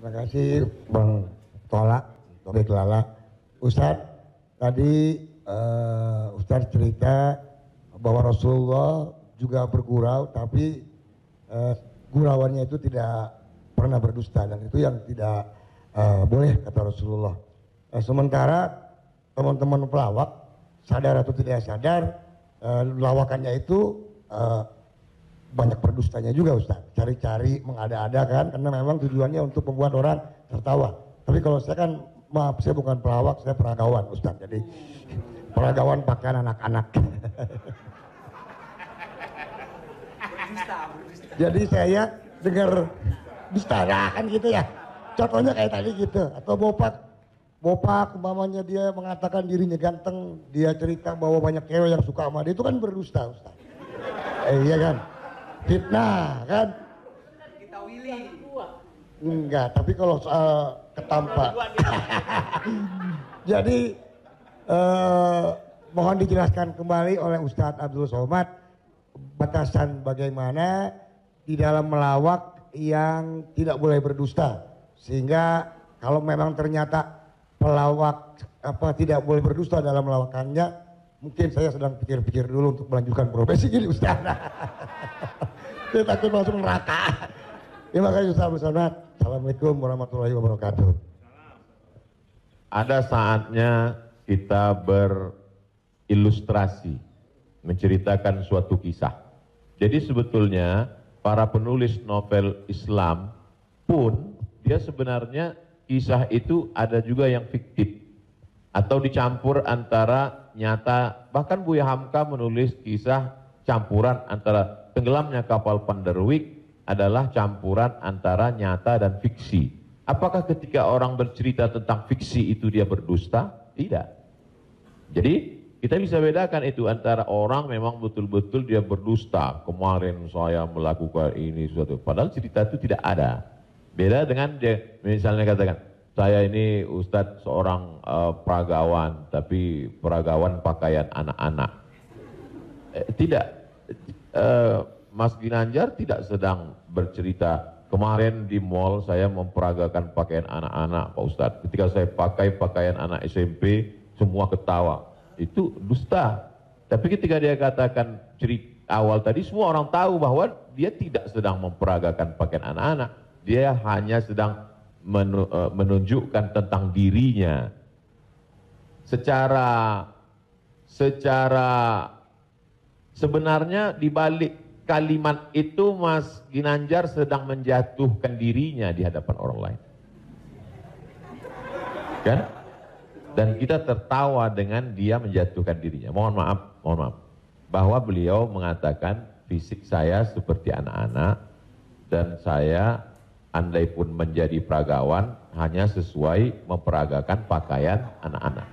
Terima kasih Bang Tola, Tobek Lala. Ustadz, tadi Ustadz cerita bahwa Rasulullah juga bergurau, tapi gurauannya itu tidak pernah berdusta, dan itu yang tidak boleh kata Rasulullah. Sementara teman-teman pelawak sadar atau tidak sadar, lawakannya itu banyak berdustanya juga Ustaz. Cari-cari mengada-ada kan, karena memang tujuannya untuk membuat orang tertawa. Tapi kalau saya kan, maaf, saya bukan pelawak, saya peragawan Ustaz. Jadi peragawan pakaian anak-anak. Jadi saya dengar dusta kan gitu ya. Contohnya kayak tadi gitu. Atau Bopak umpamanya dia mengatakan dirinya ganteng, dia cerita bahwa banyak cewek yang suka sama dia, itu kan berdusta Ustaz. Iya kan? Fitnah kan? Kita Willy. Enggak, tapi kalau soal ketampak. Jadi mohon dijelaskan kembali oleh Ustadz Abdul Somad batasan bagaimana di dalam melawak yang tidak boleh berdusta, sehingga kalau memang ternyata pelawak tidak boleh berdusta dalam melawakannya, mungkin saya sedang pikir-pikir dulu untuk melanjutkan profesi gini Ustaz. Saya takut masuk neraka. Terima kasih Ustaz Abdul Somad. Assalamualaikum warahmatullahi wabarakatuh. Ada saatnya kita berilustrasi, menceritakan suatu kisah. Jadi sebetulnya para penulis novel Islam pun dia sebenarnya kisah itu ada juga yang fiktif atau dicampur antara nyata. Bahkan Buya Hamka menulis kisah campuran antara tenggelamnya kapal Panderwick adalah campuran antara nyata dan fiksi. Apakah ketika orang bercerita tentang fiksi itu dia berdusta? Tidak. Jadi kita bisa bedakan itu antara orang memang betul-betul dia berdusta. Kemarin saya melakukan ini suatu. Padahal cerita itu tidak ada. Beda dengan dia misalnya katakan, saya ini Ustadz seorang peragawan, tapi peragawan pakaian anak-anak. Tidak. Mas Ginanjar tidak sedang bercerita, kemarin di mall saya memperagakan pakaian anak-anak Pak Ustadz. Ketika saya pakai pakaian anak SMP, semua ketawa. Itu dusta. Tapi ketika dia katakan cerita awal tadi, semua orang tahu bahwa dia tidak sedang memperagakan pakaian anak-anak. Dia hanya sedang menunjukkan tentang dirinya. Secara sebenarnya di balik kalimat itu Mas Ginanjar sedang menjatuhkan dirinya di hadapan orang lain. Kan? Dan kita tertawa dengan dia menjatuhkan dirinya. Mohon maaf. Bahwa beliau mengatakan fisik saya seperti anak-anak dan saya andai pun menjadi peragawan hanya sesuai memperagakan pakaian anak-anak.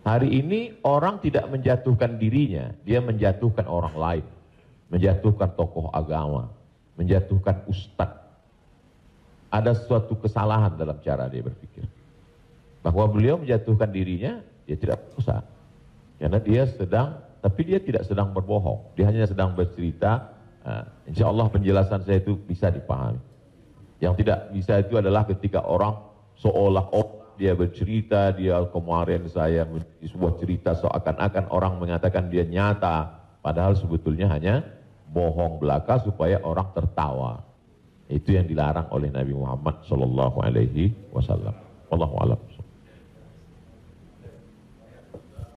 Hari ini orang tidak menjatuhkan dirinya, dia menjatuhkan orang lain. Menjatuhkan tokoh agama, menjatuhkan ustadz. Ada suatu kesalahan dalam cara dia berpikir. Bahwa beliau menjatuhkan dirinya, dia tidak usah. Karena dia tapi dia tidak sedang berbohong. Dia hanya sedang bercerita, insya Allah penjelasan saya itu bisa dipahami. Yang tidak bisa itu adalah ketika orang seolah-olah dia bercerita, dia kemarin saya sebuah cerita seakan-akan orang mengatakan dia nyata. Padahal sebetulnya hanya bohong belaka supaya orang tertawa. Itu yang dilarang oleh Nabi Muhammad SAW. Wallahu a'lam.